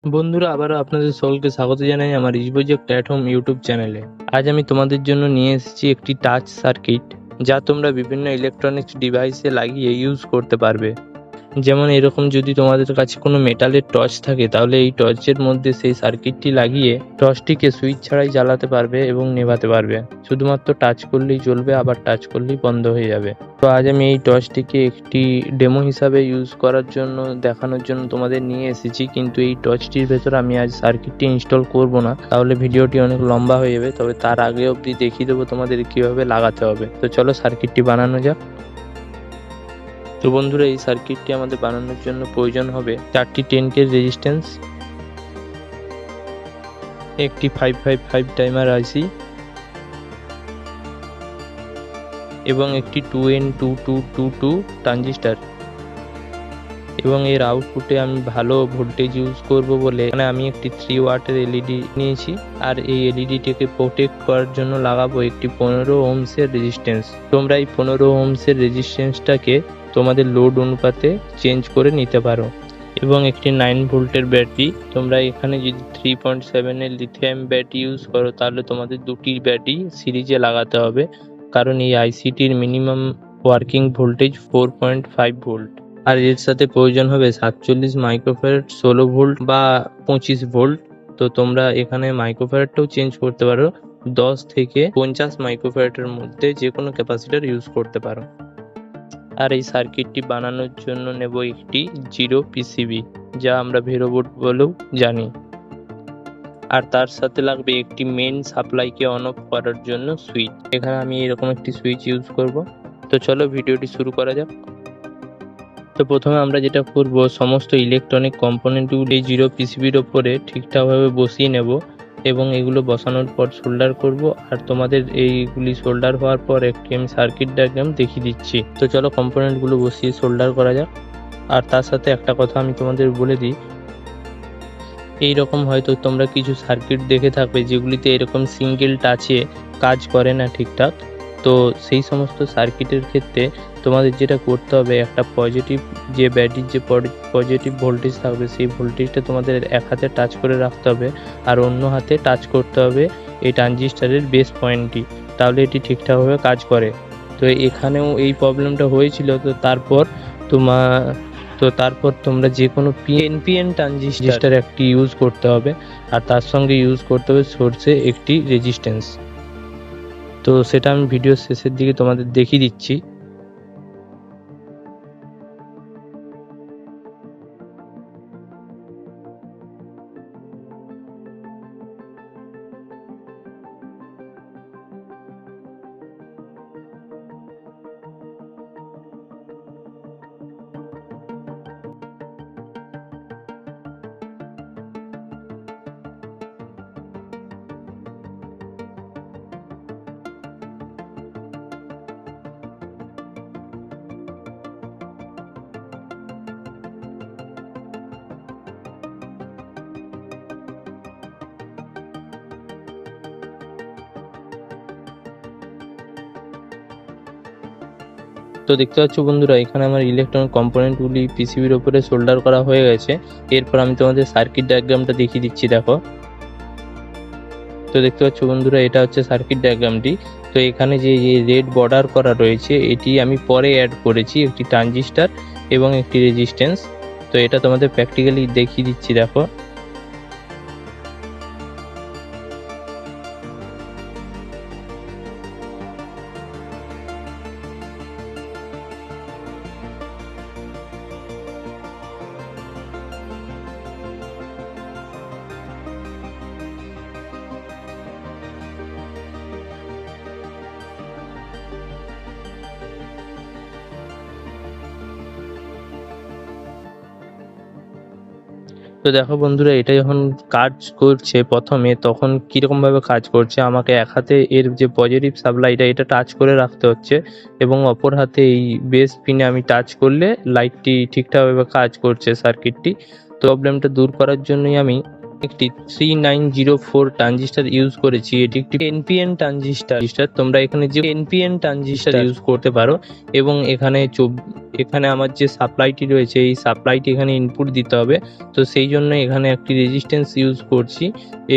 বন্ধুরা, আবারও আপনাদের সকলকে স্বাগত জানাই আমার ইজপ্রজেক্ট অ্যাট হোম ইউটিউব চ্যানেলে। আজ আমি তোমাদের জন্য নিয়ে এসেছি একটি টাচ সার্কিট, যা তোমরা বিভিন্ন ইলেকট্রনিক্স ডিভাইসে লাগিয়ে ইউজ করতে পারবে। যেমন এরকম, যদি তোমাদের কাছে কোনো মেটালের টর্চ থাকে, তাহলে এই টর্চের মধ্যে সেই সার্কিটটি লাগিয়ে টর্চটিকে সুইচ ছাড়াই জ্বালাতে পারবে এবং নেভাতে পারবে। শুধুমাত্র টাচ করলেই চলবে, আবার টাচ করলেই বন্ধ হয়ে যাবে। তো আজ আমি এই টর্চটিকে একটি ডেমো হিসাবে ইউজ করার জন্য দেখানোর জন্য তোমাদের নিয়ে এসেছি, কিন্তু এই টর্চটির ভেতর আমি আজ সার্কিটটি ইনস্টল করব না, তাহলে ভিডিওটি অনেক লম্বা হয়ে যাবে। তবে তার আগে অবধি দেখিয়ে দেবো তোমাদের কিভাবে লাগাতে হবে। তো চলো সার্কিটটি বানানো যাক। তো বন্ধুরা, এই সার্কিটটি আমাদের বানানোর জন্য প্রয়োজন হবে 4টি 10K রেজিস্ট্যান্স, একটি 555 টাইমার আইসি এবং একটি 2N2222 ট্রানজিস্টার। এবং এর আউটপুটে আমি ভালো ভোল্টেজ ইউজ করব বলে এখানে আমি একটি 3 ওয়াটের এলইডি নিয়েছি। আর এই এলইডিটিকে প্রোটেক্ট করার জন্য লাগাবো একটি 15 ওহমসের রেজিস্ট্যান্স। তোমরা এই 15 ওহমসের রেজিস্ট্যান্সটাকে তোমাদের লোড অনুপাতে চেঞ্জ করে নিতে পারো। এবং একটি 9 ভোল্টের ব্যাটারি। তোমরা এখানে যদি 3.7 এর লিথিয়াম ব্যাটারি ইউজ করো, তাহলে তোমাদের দুটি ব্যাটারি সিরিজে লাগাতে হবে, কারণ এই আইসিটির মিনিমাম ওয়ার্কিং ভোল্টেজ 4.5 ভোল্ট। আর এর সাথে প্রয়োজন হবে 47 মাইক্রোফ্যারাড, 16 ভোল্ট বা 25 ভোল্ট। তো তোমরা এখানে মাইক্রোফ্যারাডটাও চেঞ্জ করতে পারো, 10 থেকে 50 মাইক্রোফ্যারাডের মধ্যে যে কোনো ক্যাপাসিটর ইউজ করতে পারো। আর এই সার্কিটটি বানানোর জন্য নেব একটি জিরো পিসিবি, যা আমরা ভেরোবোর্ড বলেও জানি। আর তার সাথে লাগবে একটি মেন সাপ্লাইকে অন অফ করার জন্য সুইচ। এখানে আমি এরকম একটি সুইচ ইউজ করব। তো চলো ভিডিওটি শুরু করা যাক। তো প্রথমে আমরা যেটা করব, সমস্ত ইলেকট্রনিক কম্পোনেন্টগুলি জিরো পিসিবির ওপরে ঠিকঠাকভাবে বসিয়ে নেব এবং এগুলো বসানোর পর সোল্ডার করব। আর তোমাদের এইগুলি সোল্ডার হওয়ার পর একটি আমি সার্কিট ডায়াগ্রাম দেখিয়ে দিচ্ছি। তো চলো কম্পোনেন্টগুলো বসিয়ে সোল্ডার করা যাক। আর তার সাথে একটা কথা আমি তোমাদের বলে দিই, এইরকম হয়তো তোমরা কিছু সার্কিট দেখে থাকবে যেগুলিতে এরকম সিঙ্গেল টাচে কাজ করে না ঠিকঠাক। তো সেই সমস্ত সার্কিটের ক্ষেত্রে তোমাদের যেটা করতে হবে, একটা পজিটিভ যে ব্যাটারির যে পজিটিভ ভোল্টেজ থাকবে, সেই ভোল্টেজটা তোমাদের এক হাতে টাচ করে রাখতে হবে, আর অন্য হাতে টাচ করতে হবে এই ট্রানজিস্টারের বেস পয়েন্টটি, তাহলে এটি ঠিকঠাকভাবে কাজ করে। তো এখানেও এই প্রবলেমটা হয়েছিল। তারপর তোমরা যে কোনো এনপিএন ট্রানজিস্টার একটি ইউজ করতে হবে, আর তার সঙ্গে ইউজ করতে হবে সোর্সে একটি রেজিস্ট্যান্স। তো সেটা আমি ভিডিওর শেষের দিকে তোমাদের দেখিয়ে দিচ্ছি। তো দেখতে পাচ্ছ বন্ধুরা, এখানে আমার ইলেকট্রনিক কম্পোনেন্টগুলি পিসিবির ওপরে সোল্ডার করা হয়ে গেছে। এরপর আমি তোমাদের সার্কিট ডায়াগ্রামটা দেখিয়ে দিচ্ছি, দেখো। তো দেখতে পাচ্ছ বন্ধুরা, এটা হচ্ছে সার্কিট ডায়াগ্রামটি। তো এখানে যে রেড বর্ডার করা রয়েছে, এটি আমি পরে অ্যাড করেছি একটি ট্রানজিস্টার এবং একটি রেজিস্ট্যান্স। তো এটা তোমাদের প্র্যাকটিক্যালি দেখিয়ে দিচ্ছি, দেখো। তো দেখো বন্ধুরা, এটা যখন কাজ করছে প্রথমে, তখন কিরকম ভাবে কাজ করছে, আমাকে এক হাতে এর যে পজিটিভ সাপ্লাইটা এটা টাচ করে রাখতে হচ্ছে, এবং অপর হাতে এই বেস পিনে আমি টাচ করলে লাইটটি ঠিকঠাকভাবে কাজ করছে সার্কিটটি। তো প্রবলেমটা দূর করার জন্যই আমি একটি 3904 ট্রানজিস্টার ইউজ করেছি। এটি একটি এনপিএন ট্রানজিস্টার। তোমরা এখানে যে এনপিএন ট্রানজিস্টার ইউজ করতে পারো এবং এখানে আমার যে সাপ্লাইটি রয়েছে এই সাপ্লাইটি এখানে ইনপুট দিতে হবে। তো সেই জন্য এখানে একটি রেজিস্ট্যান্স ইউজ করছি।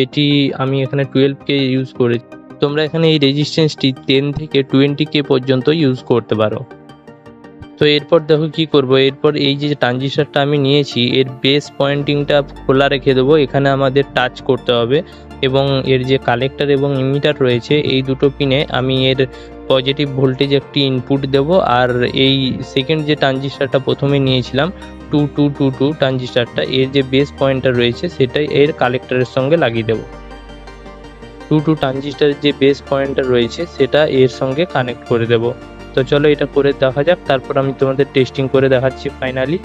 এটি আমি এখানে 12K ইউজ করেছি। তোমরা এখানে এই রেজিস্ট্যান্সটি 10 থেকে 20K পর্যন্ত ইউজ করতে পারো। তো এরপর দেখো কি করব, এরপর এই যে ট্রানজিস্টারটা আমি নিয়েছি এর বেস পয়েন্টিংটা খোলা রেখে দেবো। এখানে আমাদের টাচ করতে হবে এবং এর যে কালেক্টর এবং ইমিটার রয়েছে এই দুটো পিনে আমি এর পজিটিভ ভোল্টেজ একটি ইনপুট দেব, আর এই সেকেন্ড যে ট্রানজিস্টারটা প্রথমে নিয়েছিলাম 2222 ট্রানজিস্টারটা এর যে বেস পয়েন্টটা রয়েছে সেটাই এর কালেক্টরের সঙ্গে লাগিয়ে দেবো। 22 ট্রানজিস্টারের যে বেস পয়েন্টটা রয়েছে সেটা এর সঙ্গে কানেক্ট করে দেব। তো চলো এটা করে দেখা যাক, তারপর আমি তোমাদের টেস্টিং করে দেখাচ্ছি ফাইনালি।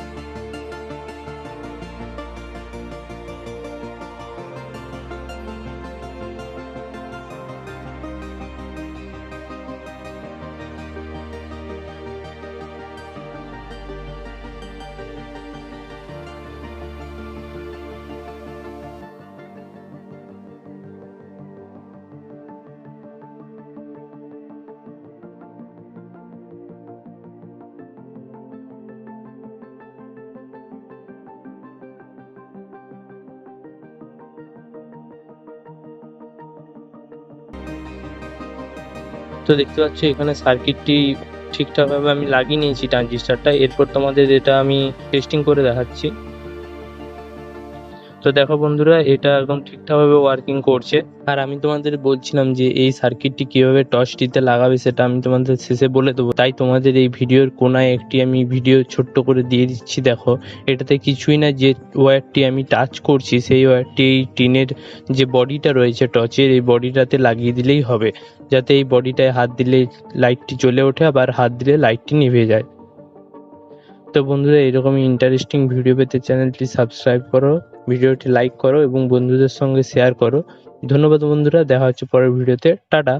তো দেখতে পাচ্ছ এখানে সার্কিটটি ঠিকঠাকভাবে আমি লাগিয়ে নিয়েছি ট্রানজিস্টারটা। এরপর তোমাদের এটা আমি টেস্টিং করে দেখাচ্ছি। তো দেখো বন্ধুরা এটা একদম ঠিকঠাকভাবে ওয়ার্কিং করছে। আর আমি তোমাদের বলছিলাম যে এই সার্কিটটি কিভাবে টর্চটিতে লাগাবে সেটা আমি তোমাদের শেষে বলে দেবো, তাই তোমাদের এই ভিডিওর কোনায় একটি আমি ভিডিও ছোট্ট করে দিয়ে দিচ্ছি। দেখো এটাতে কিছুই না, যে ওয়্যারটি আমি টাচ করছি সেই ওয়্যারটি এই টিনের যে বডিটা রয়েছে টর্চের এই বডিটাতে লাগিয়ে দিলেই হবে, যাতে এই বডিটায় হাত দিলে লাইটটি জ্বলে ওঠে আবার হাত দিলে লাইটটি নিভে যায়। তো বন্ধুরা এরকমই ইন্টারেস্টিং ভিডিও পেতে চ্যানেলটি সাবস্ক্রাইব করো, ভিডিওটি লাইক করো এবং বন্ধুদের সঙ্গে শেয়ার করো। ধন্যবাদ বন্ধুরা, দেখা হচ্ছে পরের ভিডিওতে। টাটা।